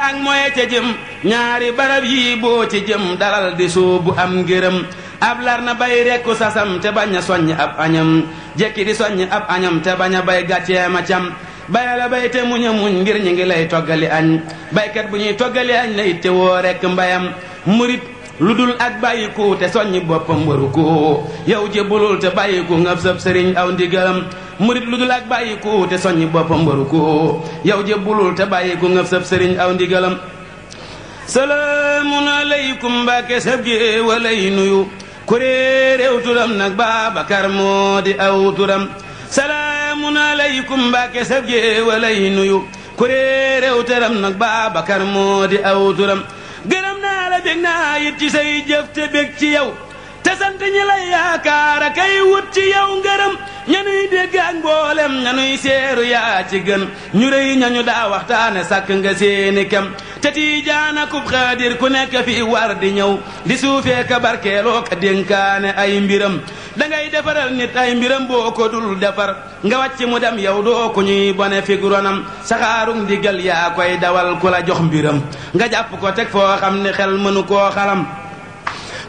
ak moye ca jëm ñaari barab yi boo ci jëm dalal di soobu am ngërëm ab lar na bay rekku sasam te bañ a soññ ab añam jekki di soññ ab añam te bañ a bay gàcceema cam bayala bay te muñ a muñ ngir ñi ngi lay toggali añ baykat bu ñuy toggali añ la it te woo rekk mbayam murit lu dul ak bàyyiku te soññi boppam waru ko yow jébbulul te bàyyiku ngab sab sëriñ aw ndigalam murit lu dul ak bàyyiku te soññi boppam waru ko yow jébbulul te bàyyiku ngab sab sëriñ aw ndigalam salaamun aleykum mbàkke sab gi walay nuyu kurée réew turam nag Babacar moo di aw turam salaamun aleykum mbàkke sab gi walay nuyu kurée réew turam nag Babacar moo di aw turam gërëm naa la bég naa it ci say jëf te bég ci yow te sant ñi lay yaakaar a kay wut ci yow ngërëm ñanuy dégg ak mboolem ñanuy seeru yaa ci gën ñu rëy ñañu daa waxtaane sàkk nga seeni kem te tiijaana kub xaadir ku nekk fi war di ñëw di suufee ka barkeeloo ka dénkaane ay mbiram dangay defaral nit ay mbiram boo ko dul defar nga wàcc mu dem yow doo ku ñuy bone figuronam saxaarug ndigal yaa koy dawal ku la jox mbiram nga jàpp ko teg foo xam ne xel mënu koo xalam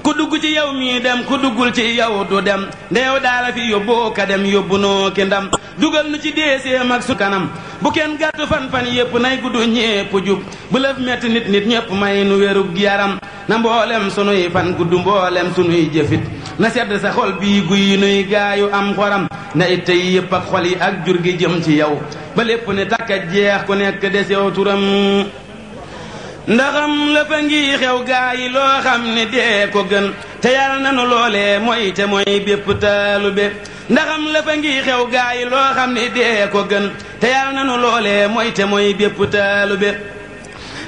ku dugg ci yow mii dem ku duggul ci yow du dem ndeew daala fi yóbboo ka dem yóbbu noo ki ndam dugal nu ci deeseem ak su kanam bu kenn gàttu fan-fan yépp nay gudd ñépp jub bu lëf metti nit ñépp may nu wérug yaram na mboolem sunuy fan gudd mboolem sunuy jëfit na sedd sa xol bii guy nuy gaayu am xoram na it tey yépp ak xol yi ak jur gi jëm ci yow ba lépp ne takka jeex ku nekk desew turam ndaxam la fa ngi xew gaa yi loo xam ne dee ko gën te yàlla nanu loolee mooy te mooy bépp taalube ndaxam la fa ngi xew gaa yi loo xam ne dee ko gën te yàlla nanu loolee mooy te mooy bépp taalube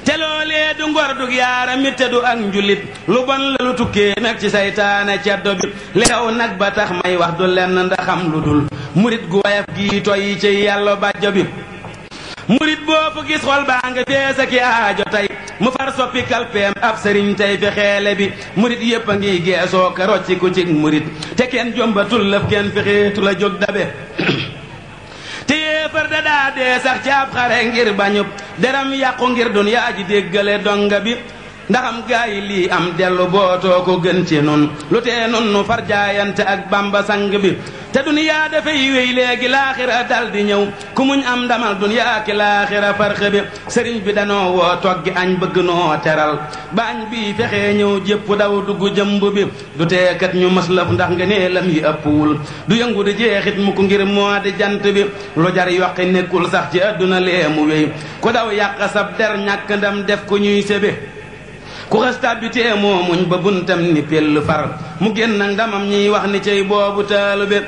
te loolee du ngor dug yaara mit te du ak njulit lu bon la lu tukkee nag ci saytaane ceddo bi li xew nag ba tax may wax du lenn ndaxam lu dul murit gu wayaf gii toy ci yàlla bàjjo bi murit boo fu gis xol baa nga fees ak aajo tey mu far soppi kalpeem ab sëriñ tey fi xeele bi murit yépp a ngi geesoo ka rocci ku cig murit te kenn jombatul lëf kenn fexeetu la jóg dabe te yéefar da daa dee sax ci ab xare ngir bañub deram yàqu ngir dunyaa ji déggale donga bi ndaxam gaa yi lii am dellu bootoo ko gën ci nun lu tee nun nu far jaayante ak Bamba sang bi te duniyaa dafay wéy léegi laaxira dal di ñëw ku muñ am ndamal duniyaa ki laaxira farxe bi sëriñ bi danoo woo toggi añ bëgg noo teral baañ bi fexee ñëw jépp daw dugg jëmb bi du teekat ñu mëslëf ndax nga nee lam yi ëppwul du yëngu di jeexit mu ko ngir moo di jant bi lu jar yoqi nekkul sax ci àdduna lee mu wéy ku daw yàq sab der ñàkk ndam def ko ñuy sébe ku xës tàbbitee moo muñ ba buntam ni pell far mu génn nag ndamam ñiy wax ni cey boobu taalube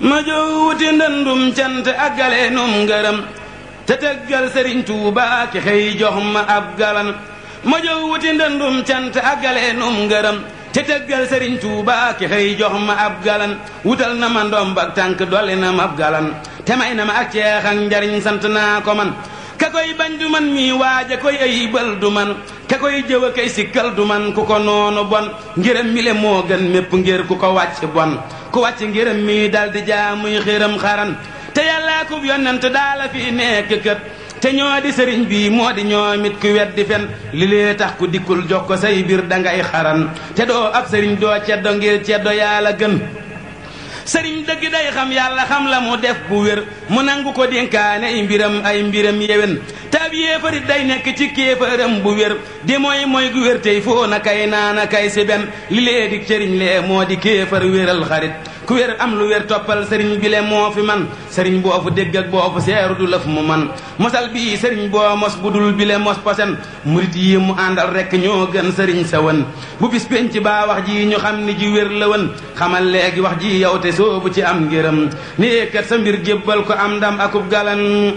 ma jow wuti ndëndum cant àggale num ngërëm te tëggal sëriñ Tuuba ki xëy jox ma ab galan ma jow wuti ndëndum cant àggale num ngërëm te tëggal sëriñ Tuuba ki xëy jox ma ab galan wutal na ma ndomb ak tànk dolli na ma ab galan te may na ma ak ceex ak njariñ sant naa ko man ka koy bañ du man mii waaja koy ayibal du man ka koy jëw a koy sikkal du man ku ko noonu bon ngërëm mi le moo gën mépp ngir ku ko wàcc bon ku wàcc ngërëm mi dal di jaamuy xiram xaran te yàllaa kub yonent daala fi nekk kët te ñoo di sëriñ bi moo di ñoomit ku weddi fen li lee tax ku dikkul jox ko say biir dangay xaran te doo ab sëriñ doo ceddo ngir ceddo yàlla gën sëriñ dëgg day xam yàlla xam la mu def bu wér mu nangu ko dénkaane ay mbiram yewen te ab yéefarit day nekk ci kéefaram bu wér di mooy gu wér tey foo na kay naana kay si ben li lee di sëriñ lee moo di kéefar wéral xarit ku wér am lu wér toppal sëriñ bi le moo fi man sëriñ boo fu dégg ak boo fu seeru du lëf mu man mosal bii sëriñ boo mos bu dul bi le mos posen murit yi mu àndal rekk ñoo gën sëriñ sa wën bu bis penc baa wax ji ñu xam ni ji wér la wën xamal léegi wax ji yow te soobu ci am ngërëm ni kat sa mbir jébbal ko am ndam akub galan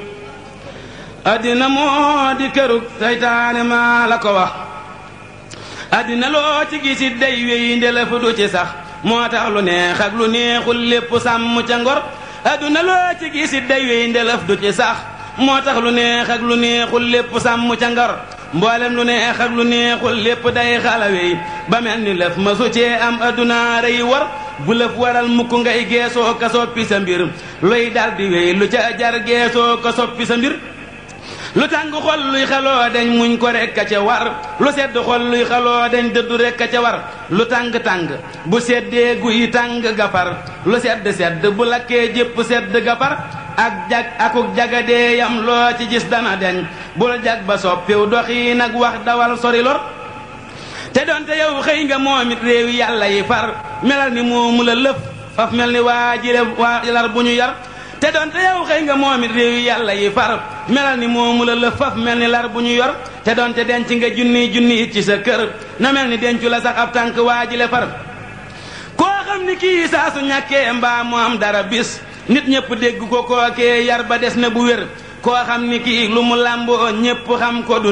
addina moo di kërug saytaane maa la ko wax addina loo ci gisit day wéy ndelafu du ci sax moo tax lu neex ak lu neexul lépp sàmm ca ngor adduna loo ci gisit day wéy ndelaf du ci sax moo tax lu neex ak lu neexul lépp sàmm ca ngor mboolem lu neex ak lu neexul lépp day xalawey ba mel ni lëf ma su cee am adduna rey war bu lëf waral mukk ngay geesoo ka soppi sa mbir luy dal di wéy lu ca jar geesoo ka soppi sa mbir lu tàng xol luy xaloo dañ muñ ko rekk a ca war lu sedd xol luy xaloo dañ dëddu rekk a ca war lu tàng-tàng bu seddee guy tàng gafar lu sedd bu lakkee jépp sedd gafar akuk jagadee yam loo ci gis dana deñ bul jag ba soppiw doxi nag wax dawal sori lor te doonte yow xëy nga moomit réewi yàlla yi far melal ni moomu la lëf faf mel ni waa lar bu ñu yar te doonte yow xëy nga moomit réewi yàlla yi far melal ni moomu la lëf faf mel ni lar bu ñu yor te doonte denc nga junni it ci sa kër na mel ni dencu la sax ab tànk waa ji le far koo xam ni kii saa su ñàkkee mbaa mu am dara bis nit ñépp dégg ko kookee yar ba des na bu wér koo xam ni kii lu mu làmboo ñépp xam ko du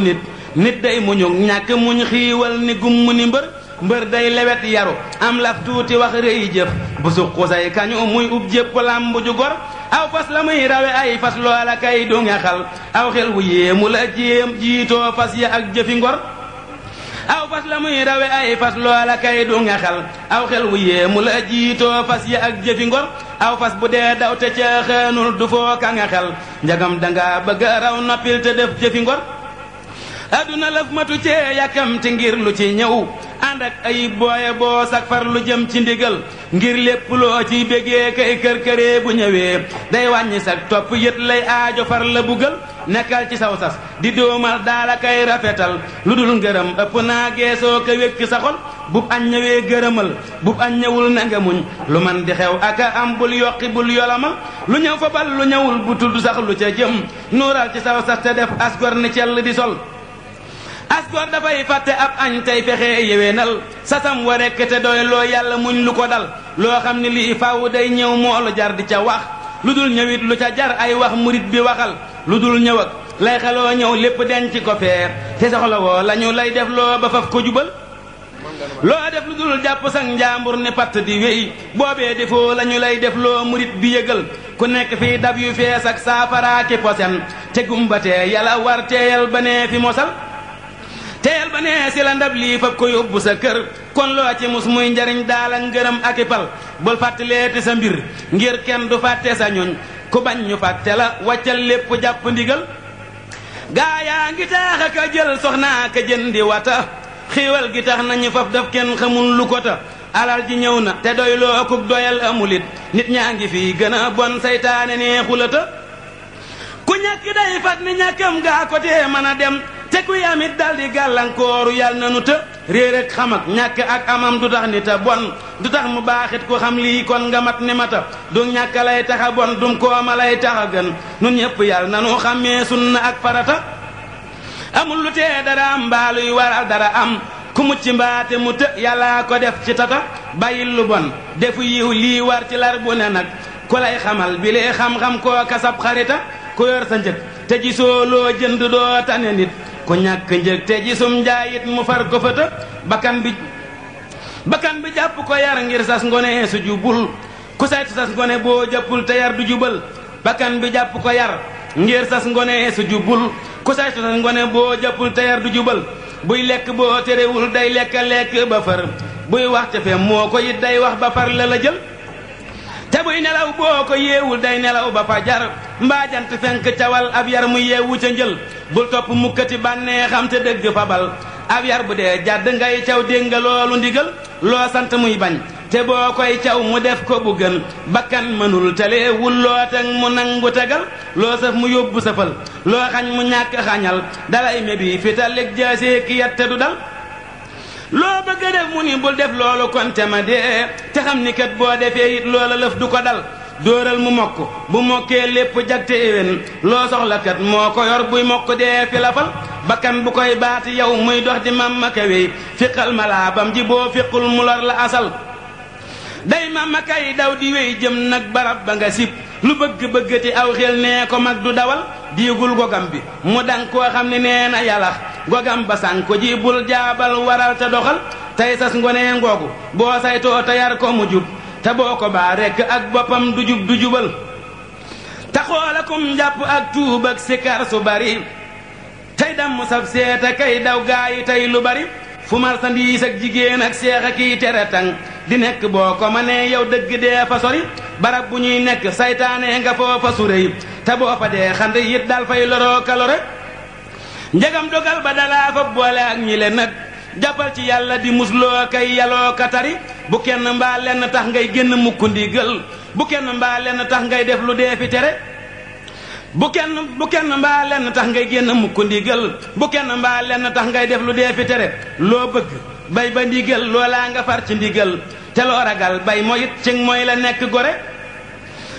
nit day muñu ñàkk muñ xiiwal ni gumm ni mbër day lewet yaru am laf tuuti wax rëy jëf bu suqu say kañu muy ub jépp làmb ju gor aw fas la muy rawe ay fas loola kay du nga xal aw xel wu yéemu la jéem jiitoo fas ya ak jëfi ngor aw fas la muy rawe ay fas loola kay du nga xal aw xel wu yéemu la jiitoo fas ya ak jëfi ngor aw fas bu dee daw te ca xëenul du foo ka nga xel njagam danga bëgg raw noppil te def jëfi ngor aduna lëf matu cee yàkkamti ngir lu ci ñëw ànd ak ay booye boo sak far lu jëm ci ndigal ngir lépp loo ciy bégee kay kër-këree bu ñëwee day wàññi sak topp yët lay aajo far la buggal nekkal ci saw sas di dóomal daala kay rafetal lu dul ngërëm ëpp naa geesoo ko wékk sa xol bub añ ñëwee gërëmal bub añ ñëwul na nga muñ lu man di xew aka am bul yokki bul yolamal lu ñëw fa bal lu ñëwul bu tudd sax lu ca jëm nuural ci saw sas te def asgor ni cell di sol asgor dafay fàtte ab añ tey fexe yéwénal sasam wa rekk te doy loo yàlla muñ lu ko dal loo xam ni lii faaw day ñëw moolu jar di ca wax lu dul ñëwit lu ca jar ay wax murit bi waxal lu dul ñëw ak lay xeloo ñëw lépp denc ko feer te soxla woo lañu lay def loo ba faf ko jubal loo def lu dul jàpp sang njaambur ni patt di wéy boobee defoo lañu lay def loo murit bi yëgal ku nekk fii dab yu fees ak saafaraaki posen te gumbatee yàlla war teeyal ba nee fi mosal teel ba nee si la ndab lii fab ko yóbbu sa kër kon loo ci mus muy njariñ daal ak ngërëm ak i pal bul fàttaleeti sa mbir ngir kenn du fàtte sa ñoñ ku bañ ñu fàtte la wàccal lépp jàpp ndigal gaa yaa ngi taax ak a jël soxnaa ka jëndi wata xiiwal gi tax nañu faf daf kenn xamul lu ko ta alal ji ñëw na te doy loo akuk doyal amulit nit ñaa ngi fii gën a bon saytaane neexulata ku ñàkk day fat ni ñàkkam gaa ko tee mën a dem te kuy amit daldi gàllankooru yàlla na nu të réer ak xam ak ñàkk ak amam du tax nit a bon du tax mu baaxit ku xam lii kon nga mat ni mata du ñàkk lay tax a bon dum kooma lay tax a gën nun ñépp yàlla na nu xàmmee sunna ak farata amul lu tee dara am mbaaluy waral dara am ku mucc mbaate mu të yàllaa ko def ci tata bàyyil lu bon defu yiw lii war ci lar bu ne nag ku lay xamal bi lee xam-xam koo kasab xarita ku yor sa njëg te gisoo loo jënd doo tane nit ku ñàkk njëg te gisum njaayit mu far ko fëtë bakkan bi jàpp ko yar ngir sas ngone su jubul ku saytu sas ngone boo jàppul te yar du jubal bakkan bi jàpp ko yar ngir sas ngone su jubul ku saytu sas ngone boo jàppul te yar du jubal buy lekk boo terewul day lekk ba far buy wax te fe moo ko it day wax ba far la jël te buy nelaw boo ko yeewul day nelaw ba fa jar mbaa jant fenk cawal ab yar mu yeewu ca njël bul topp mukkati bànnee xam te dëgg fabal ab yar bu dee jàdd ngay caw dégg nga loolu ndigal loo sant muy bañ te boo koy caw mu def ko bu gën bakkan mënul tale wul loo teg mu nangu tegal loo saf mu yóbbu safal loo xañ mu ñàkk xañal dalay mebi fitalig jaasee ki yat te du dal loo bëgg a def mu ni bul def loolu kon te ma dee te xam ni kat boo defee it loola lëf du ko dal dóoral mu mokk bu mokkee lépp jag te éwén loo soxla kat moo ko yor buy mokk dee fi la fal bakkan bu koy baati yow muy dox di mamma kawey fiqal malaabam ji boo fiqul mu lor la asal day mamma kay daw di wéy jëm nag barab ba nga sib lu bëgg-bëggati aw xel nee ko mag du dawal diigul gogam bi mu dang koo xam ne nee na yàllax gogam ba sànk ko ji bul jaabal waral te doxal tey sas ngonee ngoogu boo saytoo te yar ko mu jub te boo ko baa rekk ak boppam du jub du jubal te xoolakum njàpp ak tuub ak sikar su bari tey damm sab seeta kay daw gaayi tey lu bari fu marsandiis ak jigéen ak seex ak kiy tere tang di nekk boo ko mënee yow dëgg dee fa sori barab bu ñuy nekk saytaane nga foofa su réy te boo fa dee xand it dal fay loroo kalore njegam dogal ba dalaa fa boole ak ñi le nag jàppal ci yàlla di musloo kay yaloo katari bu kenn mbaa lenn tax ngay génn mukk ndigal bu kenn mbaa lenn tax ngay def lu dee fi tere bu kenn mbaa lenn tax ngay génn mukk ndigal bu kenn mbaa lenn tax ngay def lu dee fi tere loo bëgg bay ba ndigal loolaa nga far ci ndigal te loo ragal bay moyit ci mooy la nekk gore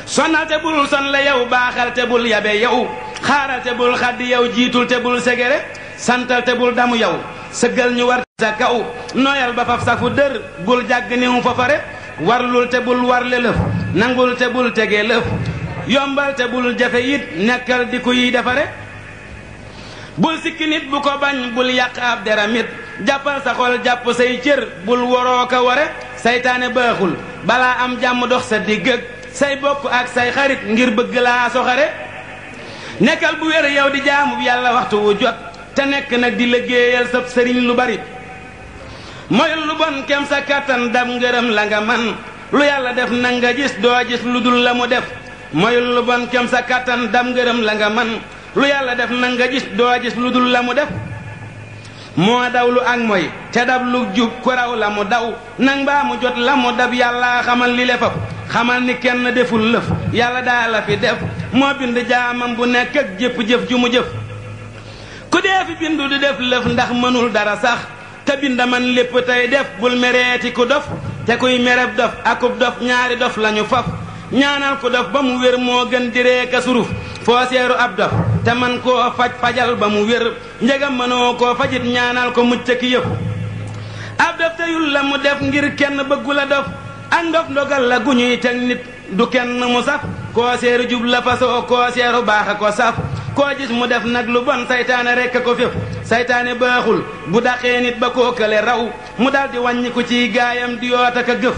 sonal te bul son la yow baaxal te bul yabe yow xaaral te bul xaddi yow jiitul te bul segere santal te bul damu yow sëggal ñu war sa kaw nooyal ba faf safu dër bul jàgg niw fa fare warlul te bul warle lëf nangul te bul tege lëf yombal te bul jafe it nekkal di kuy defare bul sikki nit bu ko bañ bul yàq ab deramit jàppal sa xol jàpp say cër bul waroo ko ware saytaane baaxul balaa am jàmm dox sa digg ak say bokk ak say xarit ngir bëgg laa soxare nekkal bu wér yow di jaamu yàlla waxtu wu jot te nekk nag di liggéeyal sab sëriñ lu bari moyul lu bon kem sa kattan dam ngërëm la nga man lu yàlla def na nga gis doo gis lu dul la mu def moyul lu bon kem sa kattan dam ngërëm la nga man lu yàlla def na nga gis doo gis lu dul la mu def moo daw lu ak moy te dab lu jub ku raw la mu daw nang mbaa mu jot la mu dab yàlla xamal li le faf xamal ni kenn deful lëf yàlla daa la fi def moo bind jaamam bu nekk ak jëf-jëf ju mu jëf ku dee fi bindu di def lëf ndax mënul dara sax te binda man lépp tey def bul mereeti ku dof te kuy mereb dof akub dof ñaari dof lañu faf ñaanal ku dof ba mu wér moo gën di reeka suruf foo seeru ab dof te man koo fajal ba mu wér njegam mënoo koo fajit ñaanal ko mucc ki yëpp ab dof te yul la mu def ngir kenn bëggu la dof ak ndof ndogal la gu ñuy teg nit du kenn mu saf koo seeru jub la fasoo koo seeru baax a ko saf koo gis mu def nag lu bon saytaane rekk a ko fépp saytaane baaxul bu daqee nit ba koo kële raw mu daldi wàññi ko ciy gaayam di yoot ak a gëf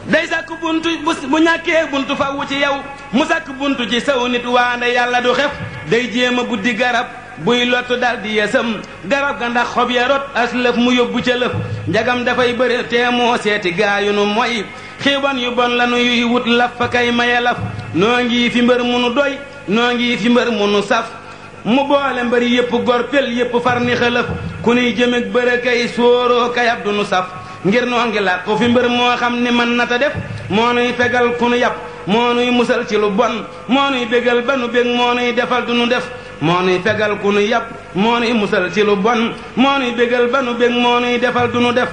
day sàkk buntu bu ñàkkee buntu fawwu ci yow mu sàkk buntu ci saw nit waande yàlla du xef day jéem a buddi garab buy lottu daldi yesam garab ga ndax xob ya rot as lëf mu yóbbu ca lëf njagam dafay bëri te moo seeti gaayu nu mooy xiiban yu bon lanu yuy wut laf fa kay maye laf noo ngi fi mbër mu nu doy noo ngi fi mbër mu nu saf mu boole mbëri yépp gor pel yépp far ni xëlëf ku nuy jëmeg bërë kay sóoroo kay ab du nu saf ngir noo ngi laat ko fi mbër moo xam ni man nata def moo nuy fegal ku nu yàpp moo nuy musal ci lu bon moo nuy bégal ba nu bég moo nuy defal du nu def moo nuy fegal ku nu yàpp moo nuy musal ci lu bon moo nuy bégal ba nu bég moo nuy defal du nu def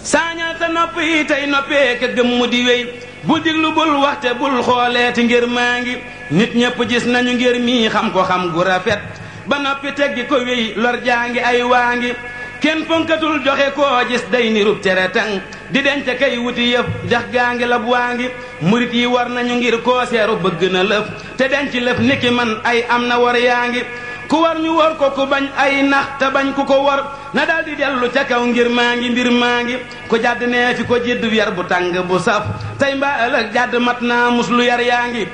saañal sa nopp yi tey noppee ka gëm mu di wéy bul diglu bul waxte bul xooleeti ngir maa ngi nit ñépp gis nañu ngir mii xam ko xam gu rafet ba noppi teggi ko wéy lor jaa ngi ay waa ngi kenn fonkatul joxe koo gis day nirub tere tang di denc kay wuti yëf dex gaa ngi lab waa ngi murit yi war nañu ngir koo seeru bëgg na lëf te denc lëf niki man ay am na war yaa ngi ku war ñu war ko ku bañ ay nax te bañ ku ko war na daldi dellu ca kaw ngir maa ngi mbir maa ngi ku jàdd nee fi ko jidd yar bu tàng bu saf tey mbaa ëllëg jàdd mat naa mus lu yar yaa ngi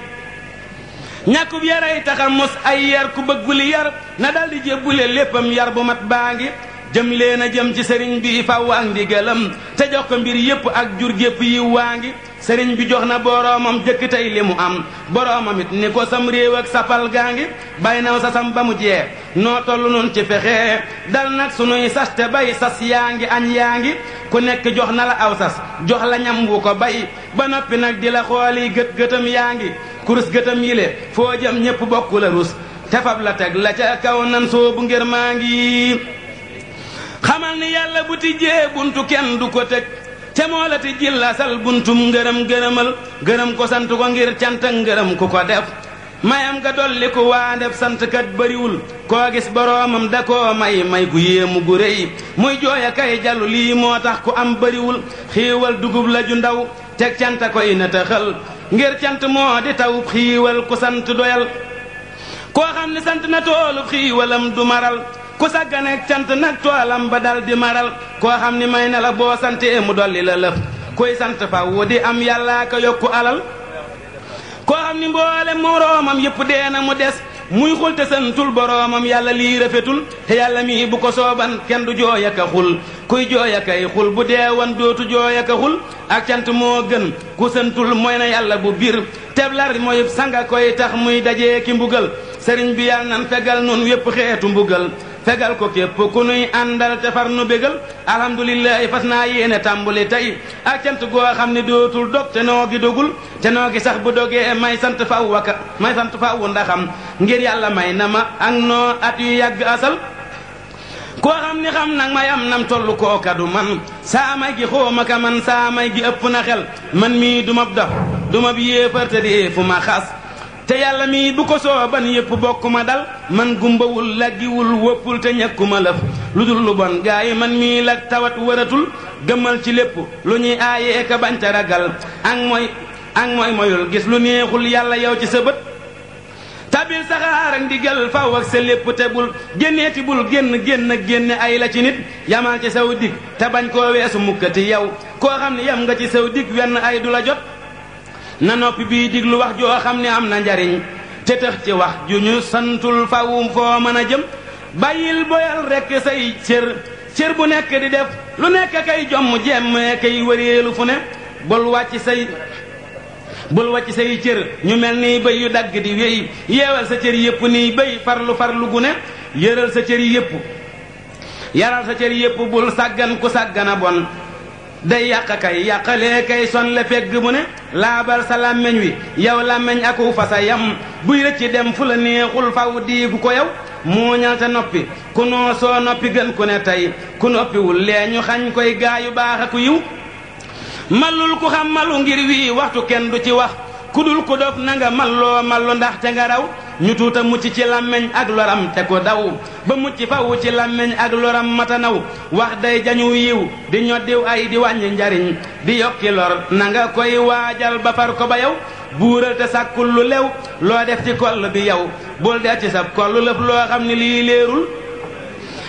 ñàkkub yaray taxa mos ay yar ku bëgguli yar na daldi jébbule léppam yar bu mat baa ngi jëm leen a jëm ci sëriñ bi faw ak ndigalam te jox ko mbir yépp ak jur gépp yi waa ngi sëriñ bi jox na boroomam jëkk tey li mu am boroomam it ni ko sam réew ak sapal gaa ngi bay naw sasam ba mu jeex noo toll nun ci fexe dal nag sunuy sas te bay sas yaa ngi añ yaa ngi ku nekk jox na la aw sas jox la ñam wu ko bay ba noppi nag di la xooli gët-gëtam yaa ngi kurus gëtam yile foo jëm ñépp bokku la rus te fab la teg la ca kaw nan soobu ngir maa ngi xamal ni yàlla bu tijjee buntu kenn du ko tëj te moo la tijjil la sal buntum ngërëm gërëmal gërëm ko sant ko ngir cant ngërëm ku ko def mayam nga dolli ku waa def sant kat bariwul koo gis boroomam da koo may gu yéemu gu rëy muy jooya kay jallu lii moo tax ku am bariwul xiiwal dugub la ju ndaw teg cant koy na taxal ngir cant moo di tawub xiiwal ku sant doyal koo xam ni sant na toolub xiiwalam du maral ku sàgganeek cant nag toolam ba dal di maral koo xam ni may na la boo santee mu dolli la lëf kuy sant faw di am yàllaa ko yokku alal koo xam ni mboole moroomam yépp dee na mu des muy xul te santul boroomam yàlla lii rafetul te yàlla mii bu ko sooban kenn du jooy ak a xul kuy jooy ak ay xul bu deewan dootu jooy ak a xul ak cant moo gën ku santul mooy na yàlla bu bir teblar mooy sanga koy tax muy dajee ki mbugal sëriñ bi yal nan fegal nun wépp xeetu mbugal fegal ko képp ku nuy àndal te far nu bégal alhamdulillahi fas naa yéene tàmbuli tey ak cant goo xam ne dootul dog te noo gi dogul te noo gi sax bu dogee may sant faw waka may sant faw ndaxam ngir yàlla may na ma ak noo at yu yàgg asal koo xam ni xam nag may am nam tollu kooka du man saa may gi xooma ka man saa may gi ëpp na xel man mii du mab dof du mab yéefar te dee fu ma xas te yàlla mii bu ko sooban yépp bokk ma dal man gumbawul laggiwul wëppul te ñekkuma lëf lu dul lu bon gaa yi man mii lag tawat wëratul gëmmal ci lépp lu ñuy aayee ka bañ te ragal ak mooy moyul gis lu neexul yàlla yow ci sa bët tabil saxaar ak ndigal faw ak sa lépp te bul génneeti bul génne ay la ci nit yamal ci saw dig te bañ koo weesu mukkati yow koo xam ne yam nga ci saw dig wenn ay du la jot na noppi bii diglu wax joo xam ne am na njariñ te tax ci wax ju ñu santul fawum foo mën a jëm bàyyil boyal rekk say cër bu nekk di def lu nekk kay jomm jemme kay wëreelu fu ne bul wàcc say cër ñu mel ni bëy yu dagg di wéy yeewal sa cër yépp nii bëy farlu gu ne yaral sa cër yépp bul sàggan ku sàggana bon day yàq kay yàqalee kay son le fegg mu ne laabal sa làmmeñ wi yow làmmeñ aku fa sa yam buy rëcc dem fu la neexul faw diigu ko yow muuñal te noppi ku noo soo noppi gën ku ne tey ku noppiwul lee ñu xañ koy gaayu baax aku yiw mallul ku xam malu ngir wii waxtu kenn du ci wax ku dul ku dof na nga mallu ndax te nga raw ñu tuuta mucc ci làmmeñ ak loram te ko daw ba mucc faw ci làmmeñ ak loram mata naw wax day jañu yiw di ñoddiw ay di wàññi njariñ di yokki lor na nga koy waajal ba far ko ba yow buural te sàkkul lu lew loo def ci koll bi yow bul def ci sab koll lëf loo xam ne lii leerul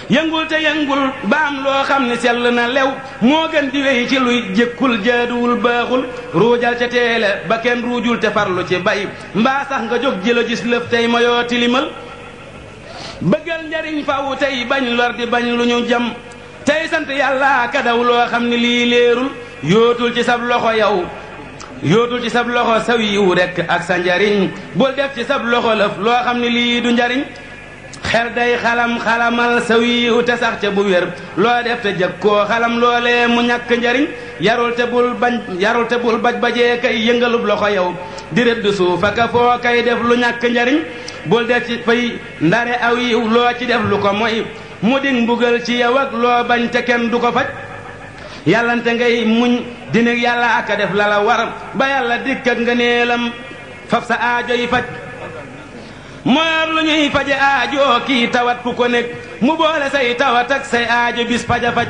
yëngul te yëngul ba am loo xam ne sell na lew moo gën di wéy ci luy jëkkul jaaduwul baaxul ruujal ca teele ba kenn ruujul te farlu ci bay mbaa sax nga jóg jëla gis lëf tey moyoo tilimal bëggal njariñ fawu tey bañ lor di bañ lu ñu jam tey sant yàlla kadaw loo xam ne lii leerul yootul ci sab loxo saw yiw rekk ak sa njariñ bul def ci sab loxo lëf loo xam ne lii du njariñ xel day xalamal saw yiw te sax ca bu wér loo def te jëkk koo xalam loolee mu ñàkk njariñ yarul te bul bajee kay yëngalub loxo yow di rëdd suufa ka foo kay def lu ñàkk njariñ bul def ci fay ndare aw yiw loo ci def lu ko moy mu dig mbugal ci yow ak loo bañ te kenn du ko faj yàllante ngay muñ dinig yàlla aka def lala war ba yàlla dikk ak nga neelam fab sa aajo yi faj moor lu ñuy faje aajo kii tawat ku ko nekk mu boole say tawat ak say aajo bis faja faj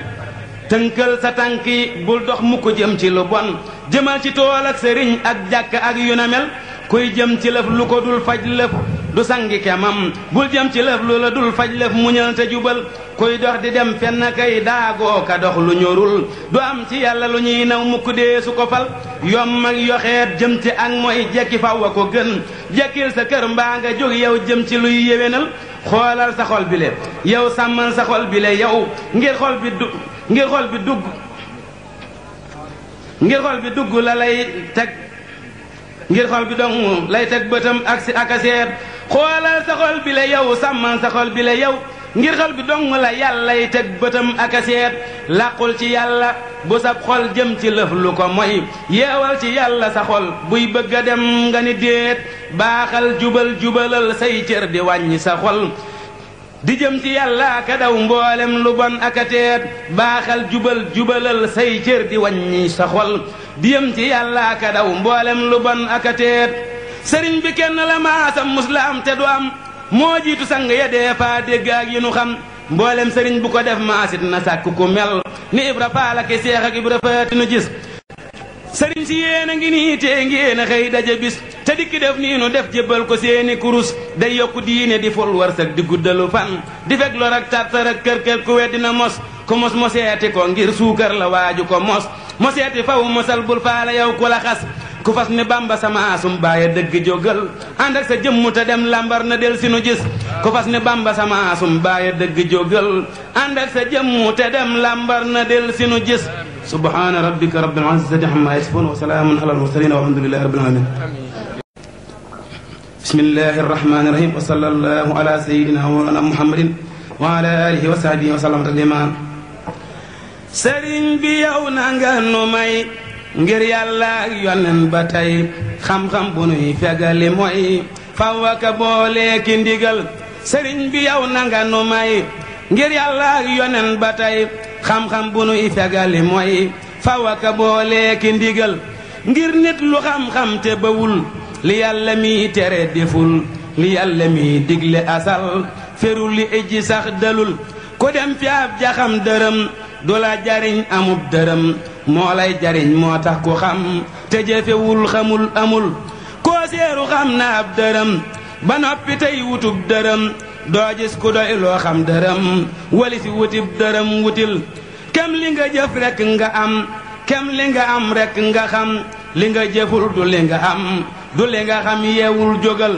tënkal sa tànk yi bul dox mu ko jëm ci lu bon jëmal ci tool ak sëriñ ak jàkk ak yu na mel kuy jëm ci lëf lu ko dul faj lëf du sangi kemam bul jëm ci lëf lu la dul faj lëf muñal te jubal kuy dox di dem fenn kay daagoo ka dox lu ñorul du am ci yàlla lu ñuy naw mukk dee su ko fal yom ak yoxeet jëm ci ak mooy jekki faw a ko gën jekkil sa kër mbaa nga jóg yow jëm ci luy yéwénal xoolal sa xol bi le yow sàmmal sa xol bi le yow ngir xol bi dugg la lay teg ngir xol bi dong lay teg bëtam ak a seet xoolal sa xol bi le yow sàmmal sa xol bi le yow ngir xol bi dong la yàllay teg bëtam ak a seet làqul ci yàlla bu sab xol jëm ci lëf lu ko moy yeewal ci yàlla sa xol buy bëgg a dem nga ni déet baaxal jubalal say cër di wàññi sa xol di jëm ci yàlla ka daw mboolem lu bon ak a teet baaxal jubalal say cër di wàññi sa xol di jëm ci yàlla ka daw mboolem lu bon ak a teet sëriñ bi kenn la maasam muslam te du am moo jiitu sang ya dee faa dégg ak yi nu xam mboolem sëriñ bu ko def maasit na sàkk ku mel ni Ibra Faal ak Seex ak Ibra Faati nu gis sëriñ si yéen a ngi nii tee ngeen a xëy daje bis te dikki def nii nu def jébbal ko seeni kurus day yokku diine di fol warsak di guddalu fan di fekk lor ak tartar ak kër ku weddina mos ku mos moseeti ko ngir suukar la waaju ko mos moseeti faw mosal bul faala yow ku la xas ku fas ni Bamba sama asum baaya dëgg jógal ànd ak sa jëmmu te dem lambar na del si nu gis ku fas ni Bamba sama asum baaya dëgg jógal ànd ak sa jëmmu te dem lambar na del si nu gis subhaana rabbika rabbil izzati amma yasifun wa salaamun alal mursalin walhamdulillahi rabbil alamin bismillahi rahmani rahim wa sallallahu ala sayyidina wa mawlana muhammadin wa ala alihi wa sahbihi wa sallam tasliman sëriñ bi yow na nga nu may ngir yàlla ak yonen ba tey xam-xam bu nuy fegali mooy fawaka boole ki ndigal sëriñ bi yow na nga nu may ngir yàlla ak yonen ba tey xam-xam bu nuy fegali mooy fawaka boole ki ndigal ngir nit lu xam-xam te bawul li yàlla mi tere deful li yàlla mi digle asal ferul li ijji sax dalul ku dem fi ab jaxam dërëm du la jariñ amub dërëm moo lay jariñ moo tax ku xam te jëfewul xamul amul koo seeru xam na ab dërëm ba noppi tey wutub dërëm doo gis ku doy loo xam dërëm wali si wutib dërëm wutil kem li nga jëf rekk nga am kem li nga am rekk nga xam li nga jëful du li nga am du li nga xam yeewul jógal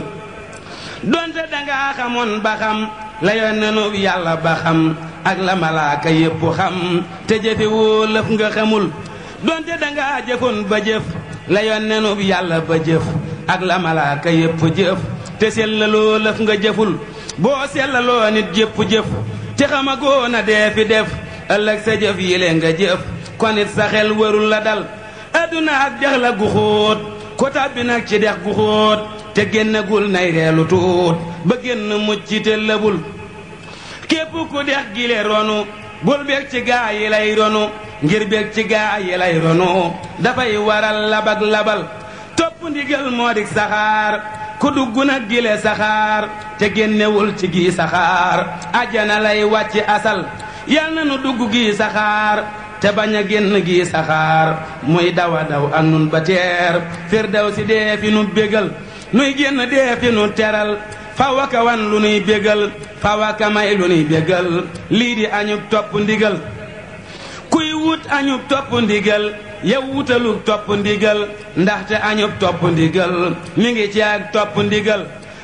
donte danga xamoon ba xam la yonenu yàlla ba xam ak la malaaka yépp xam te jëfe woo lëf nga xamul donte danga jëfoon ba jëf la yonenu yàlla ba jëf ak la malaaka yépp jëf te sellaloo lëf nga jëful boo sellaloo nit jëpp jëf te xamagoo na dee fi def ëllëg sa jëf yile nga jëf kon it sa xel warul la dal adduna ak dex la gu xóot ko tàbbi nag ci dex gu xóot te génnagul nay reelu tuut ba génn mucc te lëbul képp ku dex gile ronu bul beeg ci gaa yi lay ronu ngir beeg ci gaa yi lay ronu dafay waral labak labal topp ndigal moo dik saxaar ku dugg nag gile saxaar te génnewul ci gi saxaar ajjana lay wàcc asal yal na nu dugg gi saxaar te bañ a génn gi saxaar muy dawa daw ak nun ba teer firdaw si dee fi nu bégal nuy génn dee fi nu teral fawaka wan lu nuy bégal fawaka may lu nuy bégal lii di añub topp ndigal kuy wut añub topp ndigal yow wutalug topp ndigal ndaxte añub topp ndigal mi ngi ci ak topp ndigal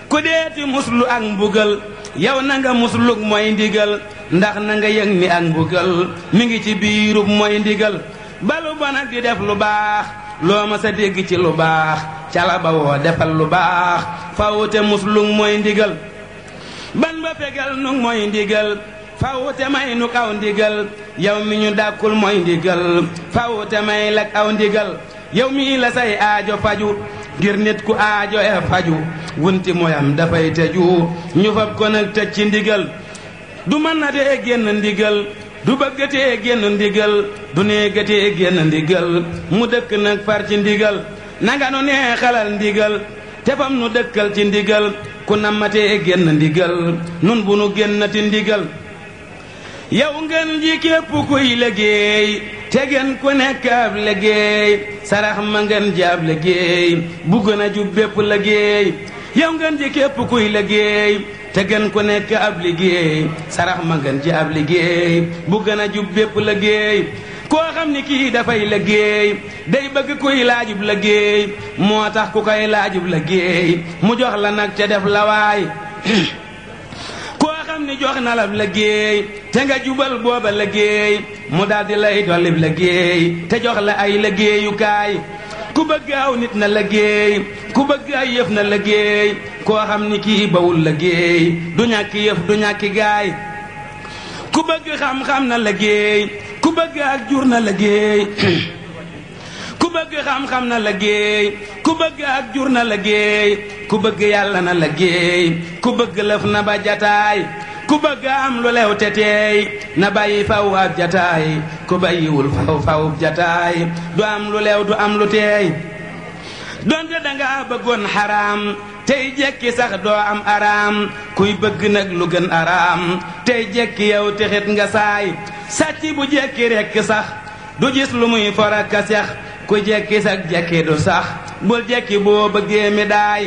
ku deeti muslu ak mbugal yow na nga muslug mooy ndigal ndax na nga yëg ni ak mbugal mi ngi ci biirub mooy ndigal balu ba nag di def lu baax loo ma sa dégg ci lu baax cala ba woo defal lu baax fawute muslug mooy ndigal ban ba fegal nu mooy ndigal fawute may nu kaw ndigal yow mi ñu dàkkul mooy ndigal fawute may lak aw ndigal yow mi la say aajo faju ngir nit ku aajo e faju wunti moyam dafay tëju ñu fab ko nag tëj ci ndigal du mën na tee génn ndigal du bëggatee génn ndigal du néegatee génn ndigal mu dëkk nag far ci ndigal nanga nu neexalal ndigal te fam nu dëkkal ci ndigal ku nammatee génn ndigal nun bu nu génnati ndigal yow ngeen ji képp kuy liggéey te gën ku nekk ab liggéey sarax ma ngeen ji ab liggéey bu gën a jub bépp liggéey yow ngeen ji képp kuy liggéey te gën ku nekk ab liggéey sarax ma ngeen ji ab liggéey bu gën a jub bépp liggéey koo xam ni kii dafay liggéey day bëgg kuy laajub liggéey moo tax ku koy laajub liggéey mu jox la nag te def la waay koo xam ni jox na la liggéey te nga jubal booba liggéey mu daldi lay dollib liggéey te jox la ay liggéeyukaay ku bëgg aw nit na liggéey ku bëgg ay yëf na liggéey koo xam ni kii bawul liggéey du ñàkki yëf du ñàkki gaay ku bëgg xam-xam na liggéey ku bëgg ak jur na liggéey ku bëgg xam-xam na liggéey ku bëgg ak jur na liggéey ku bëgg yàlla na liggéey ku bëgg lëf na ba jataay ku bëgg am lu lew te teey na bàyyi faw ab jataay ku bàyyiwul faw jataay du am lu lew du am lu teey donte danga bëggoon xaraam tey jekki sax doo am araam kuy bëgg nag lu gën araam tey jekki yow texit nga saay sàcc bu jekki rekk sax du gis lu muy foraka sex ku jekki sax jekki du sax bul jekki boo bëggee mi daay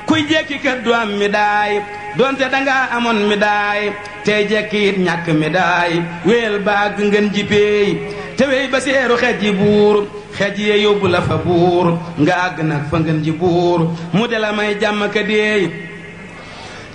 kuy jekki kat du am mi daay donte danga amoon mi daay tey jekki it ñàkk mi daay wéel baag ngeen jipeey te wey ba seeru xej ji buur xej yee yóbbu la fa buur nga àgg nag fa ngeen ji buur mu de la may jàmm ka deey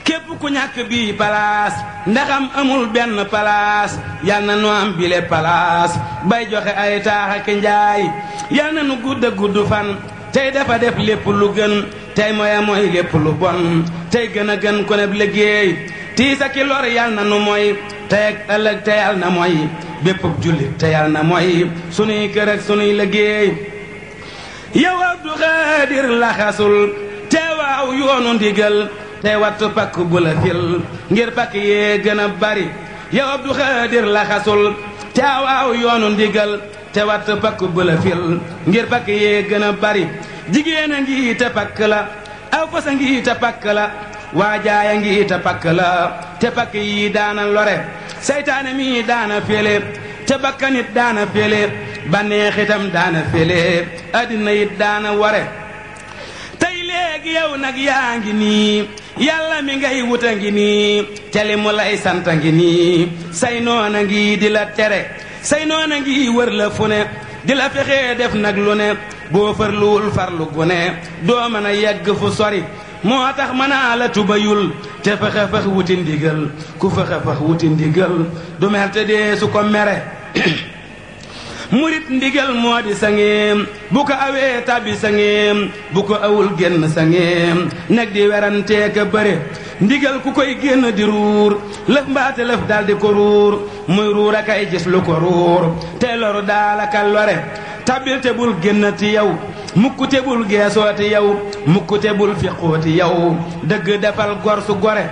képp ku ñàkk bii palaas ndaxam amul benn palaas yal na nu am bile palaas bay joxe ay taax ak njaay yal na nu gudd fan tey dafa def lépp lu gën tey mooy lépp lu bon tey gën a gën ko neb liggéey tiisa ki lor yal na nu mooy tey ak ëllëg te yal na mooy bépp jullit te yal na mooy sunuy kër ak sunuy liggéey yow Abdou Khadir laxasul te waaw yoonu ndigal te wattu pakk bu la fil ngir pakk yee gën a bari yow Abdou Khadir laxasul te waaw yoonu ndigal te wattu pakk bu la fil ngir pakk yee gën a bari jigéen a ngi te pakk la aw fas a ngi te pakk la waajaay a ngi te pakk la te pakk yi daana lore seytaane mi daana fele te bakkanit daana fele banneex itam daana fele addina it daana ware tey léegi yow nag yaa ngi nii yàlla mi ngay wuta ngi nii te li mu lay santa ngi nii say noona ngi di la tere say noona ngi wër la fu ne di la fexee def nag lu ne boo farluwul farlu gu ne doo mën a yegg fu sori moo tax mënaa la tubayul te fexe fex wuti ndigal ku fexe fex wuti ndigal du mel te dee su ko mere murit ndigal moo di sangeem bu ko awee tabi sangeem bu ko awul génn sangeem nag di werantee ka bëre ndigal ku koy génn di ruur lëf mbaate lëf daldi ko ruur muy ruur a kay gis lu ko ruur te loru daalaka lore tabil te bul génnati yow mukk te bul geesooti yow mukk te bul fiqooti yow dëgg defal gor su gore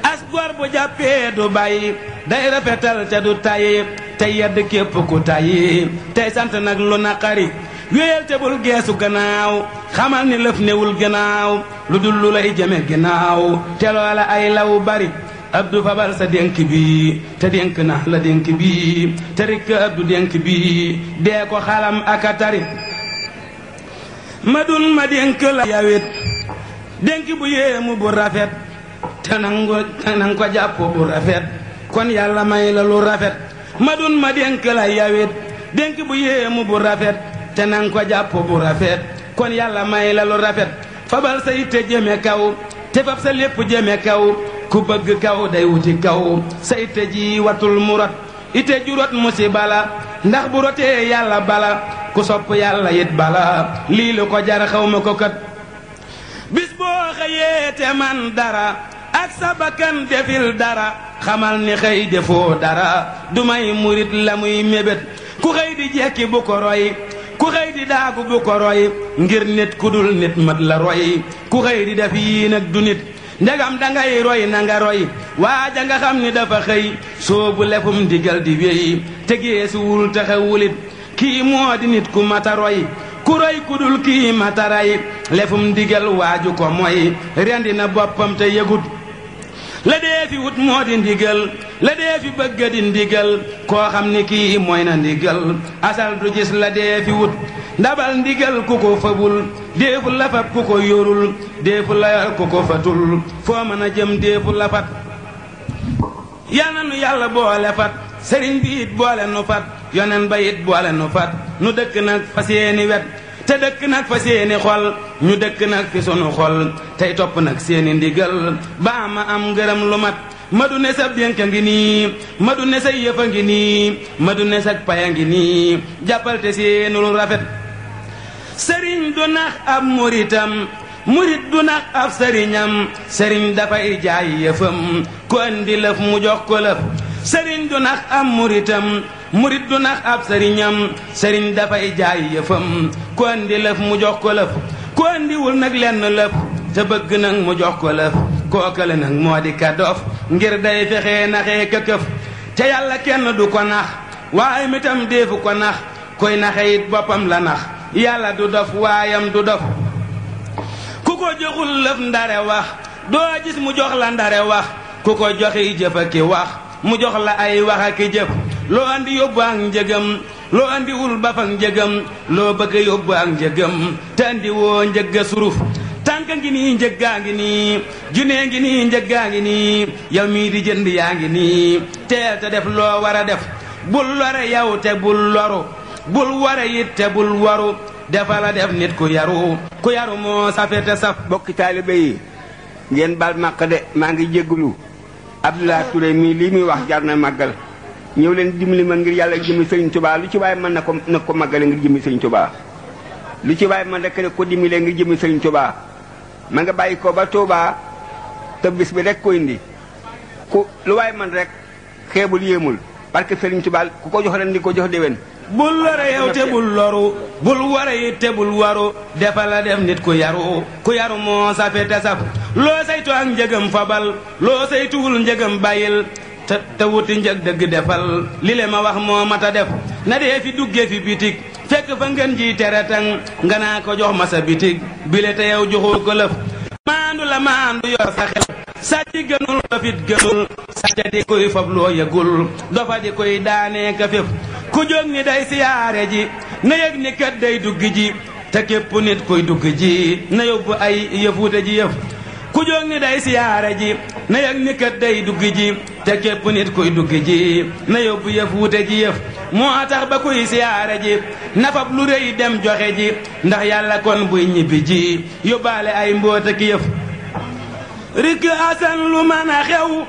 as gor bu jàppee du bàyyi day rafetal te du tàyyi te yedd képp ku tàyyi tey sant nag lu naqari wéyal te bul geesu gannaaw xamal ni lëf newul gannaaw lu dul lu lay jëme gannaaw te loola ay law bari Abdou fabal sa dénk bi te dénk na la dénk bi te rikk Abdou dénk bi dee ko xalam aka tari ma dun ma dénk la yawit dénk bu yéemu bu rafet te nang ko jàpp bu rafet kon yàlla may la lu rafet ma dun ma dénk la yawit dénk bu yéemu bu rafet te nang ko jàpp bu rafet kon yàlla may la lu rafet fabal sa yitte jëme kaw te fab sa lépp jëme kaw ku bëgg kaw day wuti kaw sa itte ji watul mu rot itte ju rot musiba la ndax bu rotee yàlla bala ku sopp yàlla it bala lii lu ko jar xaw ma ko kat bis boo xëyee te man dara ak sa bakkan defil dara xamal ni xëy defoo dara du may murit la muy mébét ku xëy di jekki bu ko roy ku xëy di daagu bu ko roy ngir nit ku dul nit mat la roy ku xëy di def yii nag du nit ndegam dangay roy na nga roy waaja nga xam ni dafa xëy soobu lefum ndigal di wéy te geesuwul taxawulit kii moo di nit ku mata roy ku roy ku dul kii mata ray lefum ndigal waaju ko mooy rendi na boppam te yëgut la dee fi wut moo di ndigal la dee fi bëgg di ndigal koo xam ni kii mooy na ndigal asal du gis la dee fi wut ndabal ndigal ku ko fabul déefu la fab ku ko yorul déefu la yor ku ko fatul foo mën a jëm déefu la fat yal na nu yàlla boole fat sëriñ bi it boole nu fat yonen ba it boole nu fat nu dëkk nag fa seeni wet te dëkk nag fa seeni xol ñu dëkk nag fi sunu xol tey topp nag seeni ndigal ba ma am ngërëm lu mat ma du ne sa dénk ngi nii ma du ne sa yëf a ngi nii ma du ne sa paya ngi nii jàppal te seenu lu rafet sëriñ du nax ab muritam murit du nax ab sëriñam sëriñ dafay jaay yëfam ku andi lëf mu jox ko lëf sëriñ du nax ab muritam murit du nax ab sëriñam sëriñ dafay jaay yëfam ku andi lëf mu jox ko lëf ku andiwul nag lenn lëf te bëgg nag mu jox ko lëf kookale nag moo di ka dof ngir day fexee naxee ka këf te yàlla kenn du ko nax waaye mitam deefu ko nax koy naxe it boppam la nax yàlla du dof waayam du dof ku ko joxul lëf ndare wax doo gis mu jox la ndare wax ku ko joxi jëf ak ki wax mu jox la ay wax ak ki jëf loo andi yóbbu ak njëgam loo andiwul ba fak njëgam loo bëgg yóbbu ak njëgam te andi woo njëgga suruf tànk ngi nii njëggaa ngi nii junee ngi nii njëggaa ngi nii yow mii di jënd yaa ngi nii teel te def loo war a def bul lore yow te bul loru bul ware it te bul waru dafa la def nit ku yaru moo safe te saf bokki taalibe yi ngeen bal màq de maa ngi jéggulu Abdoulaye Touré mii lii muy wax jar na màggal ñëw leen dimbali ma ngir yàlla jëmi Sëriñ Tuubaa lu ci waaye mën na ko màggale ngir jëmi Sëriñ Tuubaa lu ci waaye mën rek ko dimbalee ngir jëmi Sëriñ Tuubaa ma nga bàyyi ko ba Touba te bis bi rek ko indi ku lu waay man rek xeebul yéemul parce que Serigne Touba ku ko jox ren di ko jox déwén. bul lore yow te bul loru bul ware it te bul waru defal la def nit ku yaru moo safe te saf loo saytu ak njëgam fabal loo saytuwul njëgam bàyyil te wuti njëg dëgg defal li le ma wax moo mata def na dee fi dugge fi bitig fekk fa ngeen ji tere tang nga naa ko jox ma sa bitig bile te yow joxoo ko lëf maandu la maandu yor sa xel sàcc gënul dofit gënul sàcc di koy fab loo yëgul dofa di koy daanee ka féf ku jóg ni day siyaare ji na yëg ni kat day dugg ji te képp nit koy dugg ji na yóbbu ay yëfuute ji yëf ku jóg ni day siyaare ji na yëg ni kat day dugg ji te képp nit koy dugg ji na yóbbu yëfuute ji yëf moo tax ba kuy siyaare ji nafab lu rëy dem joxe ji ndax yàlla kon buy ñibbi ji yóbbaale ay mboota ki yëf rik asan lu mën a xew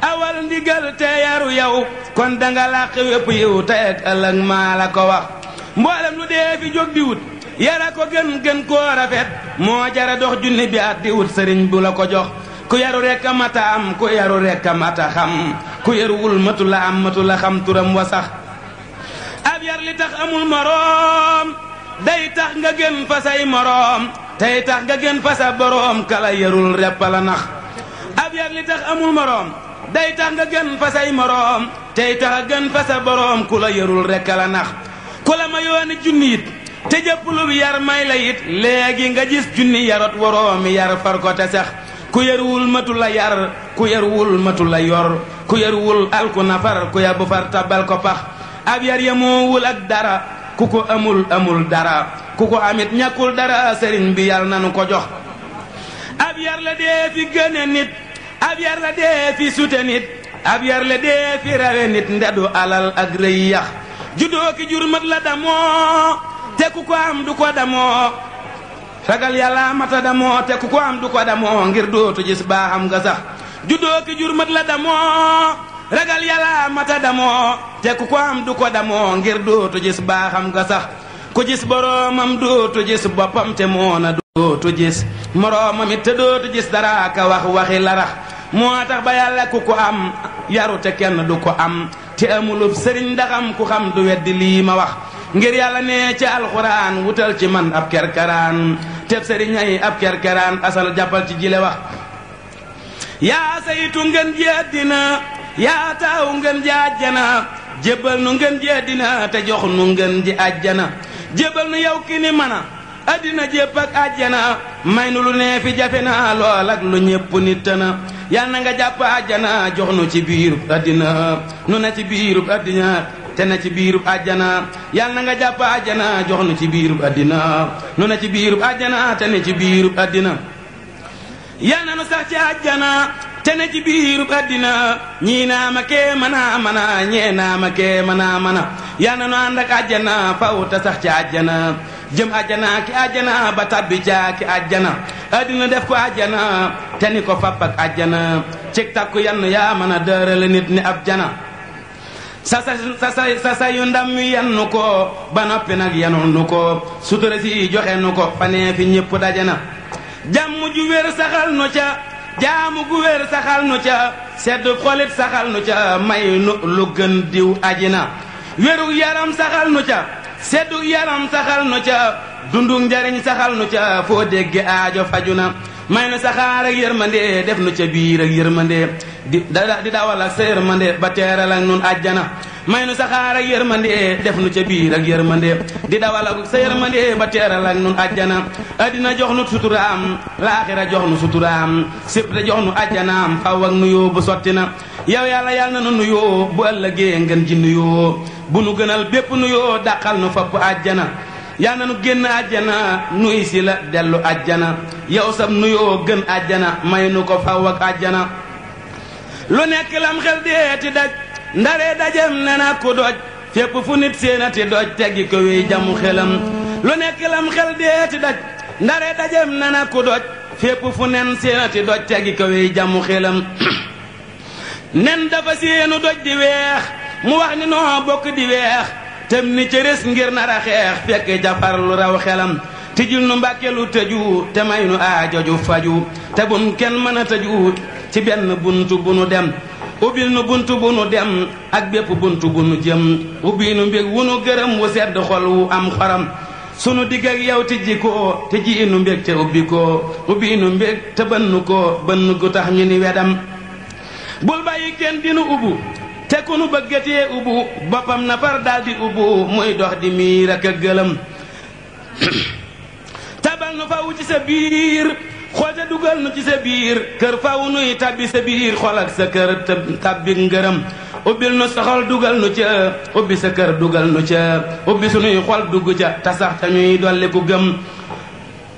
awal ndigal te yaru yow kon danga làq wépp yiw te ak ëllëg maa la ko wax mboolem lu dee fi jóg di wut yara ko gën koo rafet moo jara dox junni bi at di wut sëriñ bu la ko jox ku yaru rekk a mata am ku yaru rekk a mata xam ku yaruwul matu la am matu la xam turam wa sax ab yar li tax amul moroom day tax nga gën fa say moroom tey tax nga gën fa sa boroom kala yarul repp la nax ab yar li tax amul moroom day tax nga gën fa say moroom tey tax a gën fa sa boroom ku la yarul rekk la nax ku la ma yooni junni it te jëpp lu yar may la it léegi nga gis junni yarot waroomi yar far ko te sax ku yaruwul matu la yar ku yaruwul matu la yor ku yaruwul alku nafar ku yabu far tabal ko pax ab yar yamoowul ak dara ku ko amul dara ku ko amit ñàkkul dara sëriñ bi yàlla nanu ko jox ab yar la dee fi gëne nit ab yar la dee fi sute nit ab yar la dee fi rawe nit ndedu alal ak rëy yax juddoo ki jur mat la damoo te ku ko am du ko damoo ragal yàlla mata damoo te ku ko am du ko damoo ngir dootu gis baaxam nga sax juddoo ki jur mat la damoo ragal yàlla mata damoo te ku ko am du ko damoo ngir dootu gis baaxam nga sax ku gis boroomam dootu gis boppam te moona dootu gis moroomam it te dootu gis dara ka wax waxi larax moo tax ba yàlla ku ko am yaru te kenn du ko am te amulub sëriñ ndaxam ku xam du weddi lii ma wax ngir yàlla ne ci alxuraan wutal ci man ab kerkeraan teb sëriñ ay ab kerkeraan asal jàppal ci jile wax yaa saytu ngeen ji àddina yaa taaw ngeen ji àjjana jébbal nu ngeen ji àddina te jox nu ngeen ji àjjana jébbal nu yow ki ni mana àddina jépp ak àjjana may nu lu nee fi jafe na lool ak lu ñépp nit na yal na nga jàpp àjjana jox nu ci biirub àddina nu na ci biirub àddina te na ci biirub àjjana yal na nga jàpp àjjana jox nu ci biirub àddina nu na ci biirub àjjana te ne ci biirub àddina yal na nu sax ci àjjana te ne ci biirub àddina ñii naa ma kee mana ñee naa ma kee mana yal na nu ànd ak àjjana faw te sax ci àjjana jëm àjjana ki àjjana ba tabbi caa ki àjjana àddina def ko àjjana te ni ko fapp ak àjjana cig takku yann yaa mën a dërale nit ni ab jana sa yu ndam wi yannu ko ba noppi nag yanul nu ko sutura si joxe nu ko fanee fi ñépp dajana jàmm ju wér saxal nu ca jaamu gu wér saxal nu ca sedd xolit saxal nu ca may nu lu gën diw ajina wéru yaram saxal nu ca seddu yaram saxal nu ca dundu njariñ saxal nu ca foo dégge aajo faju na may nu saxaar ak yërmande def nu ca biir ak yërmande di dawal ak sa yërmande ba teeral ak nun àjjana may nu saxaar ak yërmande def nu ca biir ak yërmande di dawal ak sa yërmande ba teeral ak nun àjjana addina jox nu suturaam laaxira jox nu suturaam sépp te jox nu àjjanaam faw ak nuyoo bu sotti na yow yàlla yàlla na nu nuyoo bu ëllëgee ngeen ji nuyoo bu nu gënal bépp nuyoo dàqal nu fapp àjjana yal na nu génn àjjana nuy si la dellu àjjana yow sam nuyoo gën àjjana may nu ko faw ak àjjana lu nekk lam xel deeti daj ndare dajem ne na ku doj fépp fu nit séenati doj teggi ko wéy jamu xelam lu nekk lam xel deeti daj ndare dajem ne na ku doj fépp fu nen séenati doj teggi ko wéy jamu xelam nen dafa séenu doj di weex mu wax ni noo bokk di weex tem ni cëris ngir nar a xeex fekk jafar lu raw xelam tijjul nu Mbàkke lu tëju te may nu aajo ju faju te bun kenn mën a tëju ci benn buntu bu nu dem ubbil nu buntu bu nu dem ak bépp buntu bu nu jëm ubbi nu mbég wu nu gërëm wu sedd xol wu am xoram sunu digg ak yow tijji ko te ji nu mbég te ubbi ko ubbi nu mbég te bënn ko bënn gu tax ñu ni wedam bul bàyyi kenn dinu ubbu te ku nu bëggatee ubbu boppam na far daldi ubbu muy dox di miir ak a gëlëm tabal nu faw ci sa biir xool te dugal nu ci sa biir kër faw nuy tabbi sa biir xol ak sa kër tabbi ngërëm ubbil nu sa xol dugal nu ca ubbi sa kër dugal nu ca ubbi sunuy xol dugg ca te sax te ñuy dolli ku gëm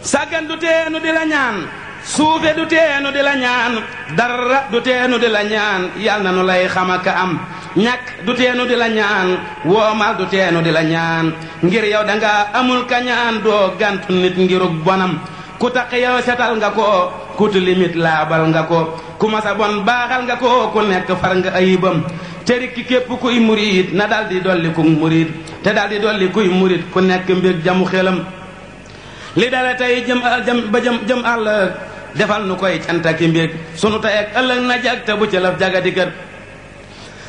sàggan du teenu di la ñaan suufe du teenu di la ñaan dara du teenu di la ñaan yal na nu lay xamaka am ñàkk du teenu di la ñaan woomal du teenu di la ñaan ngir yow danga amul kañaan doo gantu nit ngirug bonam ku taq yow setal nga ko ku limit laabal nga ko ku masa bon baaxal nga ko ku nekk far nga ayibam te rikki képp kuy murit na daldi dolli ku murit te daldi dolli kuy murit ku nekk mbég jamu xelam li dala tey jëm àll defal nu koy cantaki mbég sunu tey ak ëllëg na jag te bu ci laf jagadi kër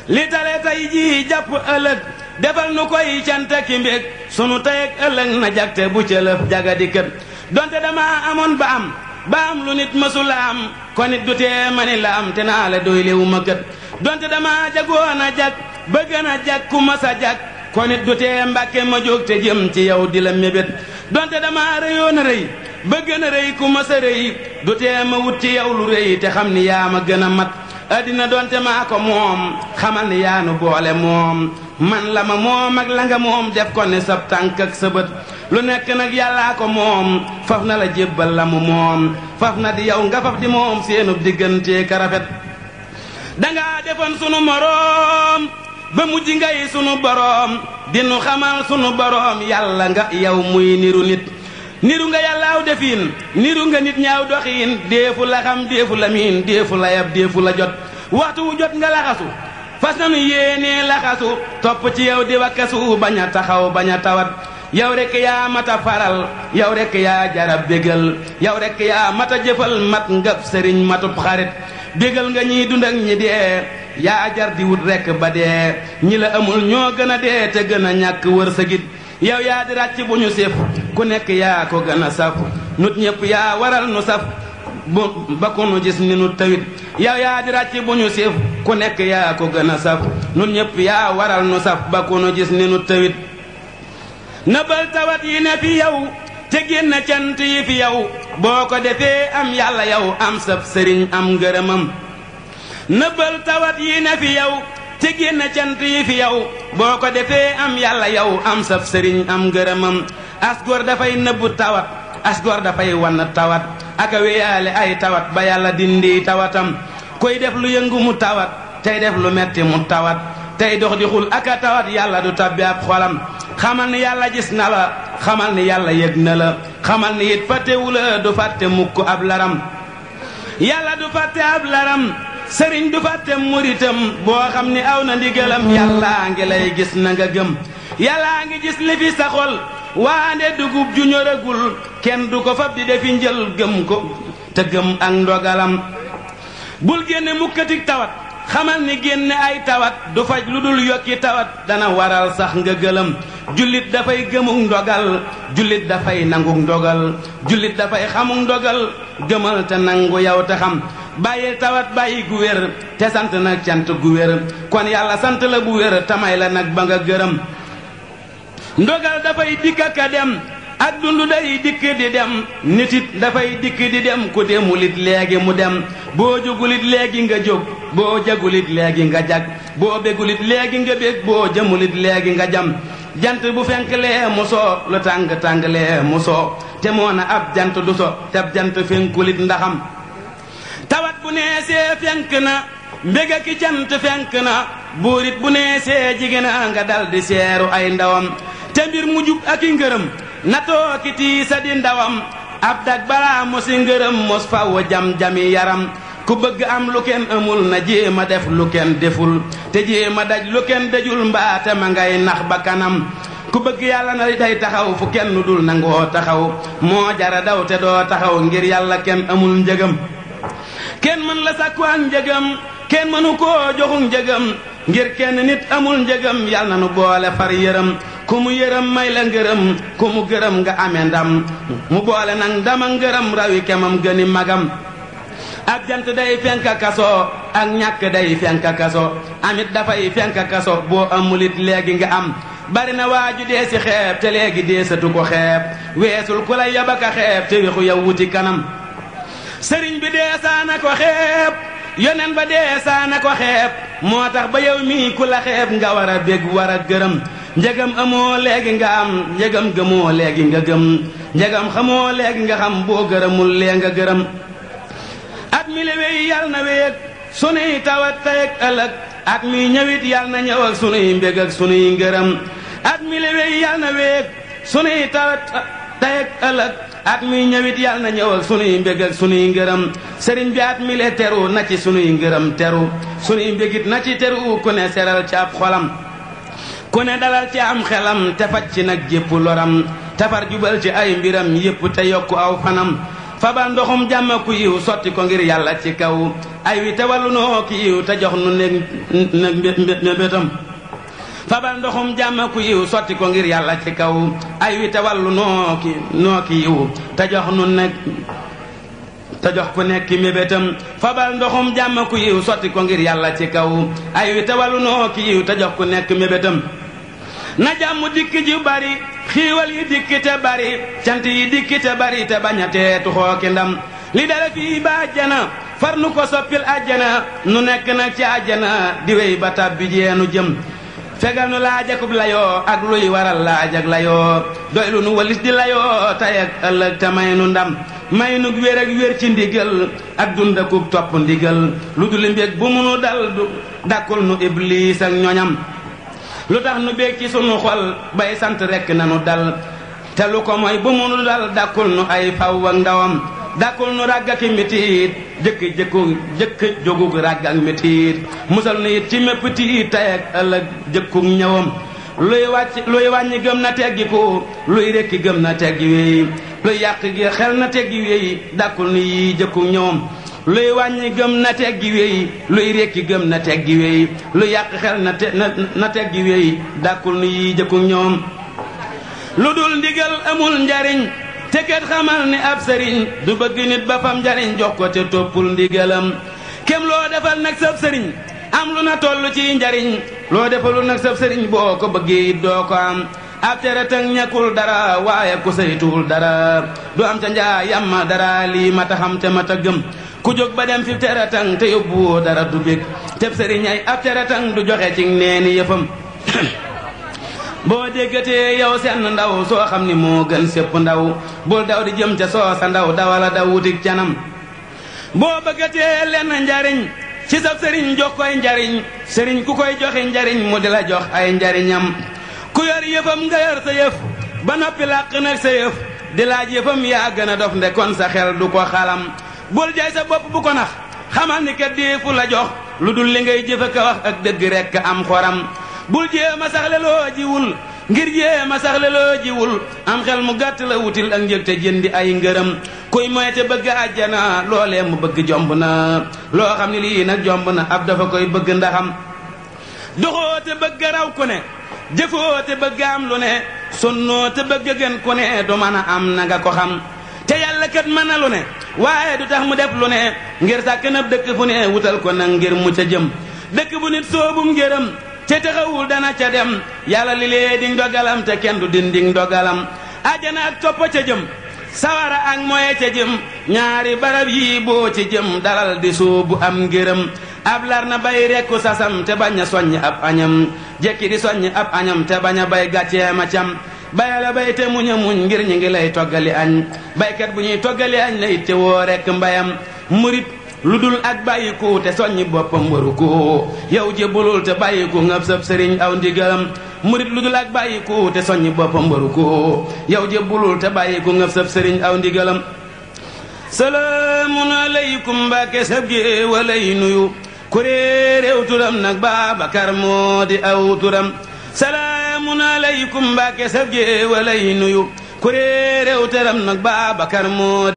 li dale tey ji jàpp ëllëg defal nu koy cantaki mbég sunu tey ak ëllëg na jag te bu ci laf jagadi kër donte dama amoon ba am lu nit mësula am kon nit du tee ma ni la am te naa la doy lewu ma kët donte dama jagoon a jag bëgg na jag ku masa jag kon nit du tee Mbàkke ma jóg te jëm ci yow di la mébét donte dama rëyoon a rëy bëgg na rëy ku masa rëy du tee ma wut ci yow lu rëy te xam ni yaa ma gën a mat addina donte maa ko moom xamal ni yaa nu boole moom man la ma moom ak la nga moom def ko ne sab tànk ak sa bët lu nekk nag yàllaa ko moom faf na la jébbal la mu moom faf na di yow nga faf di moom seenub diggante ka rafet dangaa defoon sunu moroom ba mujj ngay sunu boroom dinu xamal sunu boroom yàlla nga yow muy niru nit niru nga yàllaaw defin niru nga nit ñaaw doxiin déefu la xam déefu la miin déefu la yab déefu la jot waxtu wu jot nga laxasu fas nanu yéenee laxasu topp ci yow di wakkasu bañ a taxaw bañ a tawat yow rekk yaa mata faral yow rekk yaa jarab bégal yow rekk yaa mata jëfal mat ngab sëriñ matub xarit bégal nga ñiy dund ak ñi dee yaa jar di wut rekk ba dee ñi la amul ñoo gën a dee te gën a ñàkk wërsëgit yow yaa di ràcc bu ñu sif ku nekk yaa ko gën a saf nut ñépp yaa waral nu saf bu ba ku nu gis ni nu tawit yow yaa di ràcc bu ñu sif ku nekk yaa ko gën a saf nut ñépp yaa waral nu saf ba ku nu gis ni nu tawit nëbbal tawat yi ne fi yow te génn cant yi fi yow boo ko defee am yàlla yow am sab sëriñ am ngërëmam nëbbal tawat yi ne fi yow te génn cant yi fi yow boo ko defee am yàlla yow am sab sëriñ am ngërëmam asgor dafay nëbbu tawat asgor dafay wann tawat aka wéyaale ay tawat ba yàlla dindi tawatam koy def lu yëngu mu tawat tey def lu metti mu tawat tey dox di xul aka tawat yàlla du tabbi ab xolam xamal ni yàlla gis na la xamal ni yàlla yëg na la xamal ni it fàttewu la du fàtte mukk ab laram yàlla du fàtte ab laram sëriñ du fàtte muritam boo xam ni aw na ndigalam yàllaa ngi lay gis na nga gëm yàllaa ngi gis li fi sa xol waande dugub ju ñoragul kenn du ko fab di defi njël gëm ko te gëm ak ndogalam bul génne mukkatik tawat xamal ni génne ay tawat du faj lu dul yokki tawat dana waral sax nga gëlëm jullit dafay gëmuk ndogal jullit dafay nanguk ndogal jullit dafay xamuk ndogal gëmal te nangu yow te xam bàyyil tawat bàyyi gu wér te sant nag cant gu wér kon yàlla sant la bu wér tamay la nag ba nga gërëm ndogal dafay dikk ak dem ak dundu day dikk di dem nit it dafay dikk di dem ku demulit léegi mu dem boo jógulit léegi nga jóg boo jagulit léegi nga jag boo bégulit léegi nga bég boo jëmulit léegi nga jam jant bu fenk lee mu soo lu tàng lee mu soo te moo na ab jant du so te ab jant fenkulit ndaxam tawat bu neesee fenk na mbéga ki cant fenk na buurit bu neesee jigéen a nga dal di seeru ay ndawam te mbir mu jub ak i ngërëm natoo ki tiisa di ndawam ab dag balaa mosi ngërëm mos faw jam-jami yaram ku bëgg am lu kenn amul na jéema def lu kenn deful te jéema daj lu kenn dajul mbaate ma ngay nax ba kanam ku bëgg yàlla na day taxaw fu kenn dul nangoo taxaw moo jara daw te doo taxaw ngir yàlla kenn amul njëgam kenn mën la sàkku ak njëgam kenn mënu koo joxu njëgam ngir kenn nit amul njëgam yàlla na nu boole far yërëm ku mu yërëm may la ngërëm ku mu gërëm nga amee ndam mu boole nag ndama ngërëm rawi kemam gëni magam ak jant day fenka kaso ak ñàkk day fenka kaso amit dafay fenka kaso boo amulit léegi nga am bari na waaju dee si xeeb te léegi deesatu ko xeeb weesul ku la yabaka xeeb te wexu yow wuti kanam sëriñ bi deesaana ko xeeb yonen ba deesaana ko xeeb moo tax ba yow mii ku la xeeb nga war a bég war a gërëm njëgam amoo léegi nga am njëgam gëmoo léegi nga gëm njëgam xamoo léegi nga xam boo gërëmul lee nga gërëm at mi le wey yàlla na wéeg sunuy tawat tey ak ëllëg at mi ñëwit yàlla na ñëw ak sunuy mbég ak sunuy ngërëm at mi le wey yàlla na wéeg sunuy tawat tey ak ëllëg at mi ñëwit yàlla na ñëw ak sunuy mbég ak sunuy ngërëm sëriñ bi at mi le teru na ci sunuy ngërëm teru sunuy mbégit na ci teru ku ne seral ci ab xolam ku ne dalal ci am xelam te faj ci nag jépp loram tafar jubal ci ay mbiram yépp te yokku aw fanam fabal ndoxum jàmm ku yiw sotti ko ngir yàlla ci kaw ay wi te wàllu noo ki yiw te jox nu nag mbétam fabal ndoxum jàmm ku yiw sotti ko ngir yàlla ci kaw ay wi te wàllu noo ki yiw te jox nu nag te jox ku nekk mébétam fabal ndoxum jàmm ku yiw sotti ko ngir yàlla ci kaw ay wi te wàllu noo ki yiw te jox ku nekk mébétam na jàmm dikk ji bari xiiwal yi dikk te bari cant yi dikk te bari te bañ a teetu xooki ndam li dara fii ba àjjana far nu ko soppil àjjana nu nekk nag ci àjjana di wéy ba tàbbi jeenu jëm fegal nu laajakub layoo ak luy waral laajak layoo doy lu nu walis di layoo tay ak ëllëg te may nu ndam may nu wér ak wér ci ndigal ak dundakub topp ndigal lu dul mbég bu mu nu dal dakkul nu iblis ak ñoñam lu tax nu bég ci sunu xol bay sant rekk nanu dal te lu ko mooy bu mu nu dal dakkul nu ay faw ak ndawam dakkul nu ràgg ak mitiit jëkk jógug ràgg ak mitiit musal nu it ci mépp tiit tey ak ëllëg jëkkug ñëwam luy wàññi gëm na teggiku luy rekki gëm na teggi wéy luy yàq gi xel na teggi wéy dakkul nu yi jëkkug ñëwam luy wàññi gëm na teggi wéy luy rekki gëm na teggi wéy luy yàq xel na teggi wéy dakkul nu yi jëkkug ñëwam lu dul ndigal amul njariñ te kat xamal ni ab sëriñ du bëgg nit ba fam njariñ jox ko te toppul ndigalam kem loo defal nag sab sëriñ am lu na toll ci njariñ loo defalul nag sab sëriñ boo ko bëggee it doo ko am ab tere tëng ñàkkul dara waaye ku saytuwul dara du am ca njaayam ma dara lii mata xam te mata gëm ku jóg ba dem fi tere tëng te yóbbuwoo dara du bég teb sëriñ ay ab tere tëng du joxe ci neeni yëfam boo déggatee yow seen ndaw soo xam ni moo gën sépp ndaw bul daw di jëm ca soosa ndaw dawala daw wutik canam boo bëggatee lenn njariñ ci sab sëriñ jox koy njariñ sëriñ ku koy joxe njariñ mu di la jox ay njariñam ku yor yëfam nga yor sa yëf ba noppi làq nag sa yëf di laaj yëfam yaa gën a dof nde kon sa xel du ko xalam bul jaay sa bopp bu ko nax xamal ni kat deefu la jox lu dul li ngay jëf ka wax ak dëgg rekk am xoram bul jéema saxle loo jiwul ngir jéema saxle loo jiwul am xel mu gàtt la wutil ak njëg te jëndi ay ngërëm kuy moy te bëgg àjjana loolee mu bëgg jomb na loo xam ne lii nag jomb na ab dafa koy bëgg ndaxam doxoo te bëgg raw ku ne jëfoo te bëgg am lu ne sonnoo te bëgg gën ku ne du mën a am na nga ko xam te yàlla kat mën na lu ne waaye du tax mu def lu ne ngir sàkk na dëkk fu ne wutal ko nag ngir mu ca jëm dëkk bu nit soobum ngërëm te taxawul dana ca dem yàlla li lee ding dogalam te kenn du dinding dogalam àjjana ak toppa ca jëm sawara ak moye ca jëm ñaari barab yii boo ci jëm dalal di soobu am ngërëm ab lar na bay rekku sasam te bañ a soññ ab añam jekki di soññ ab añam te bañ a bay gàcceema cam bayala bay te muñ a muñ ngir ñi ngi lay toggali añ baykat bu ñuy toggali añ la it te woo rekk mbayam murit lu dul ak bàyyiku te soññi boppam waru ko yow jébbulul te bàyyiku ngab sab sëriñ aw ndigalam murit lu dul ak bàyyiku te soññi boppam waru ko yow jébbulul te bàyyiku ngab sab sëriñ aw ndigalam salaamun aleykum mbàkke sab gee walay nuyu ku réeréew turam nag Baabakar moo di aw turam salaamun aleykum Mbàkke sab jéewalay nuyu ku réeréew teram nag Baabakar moo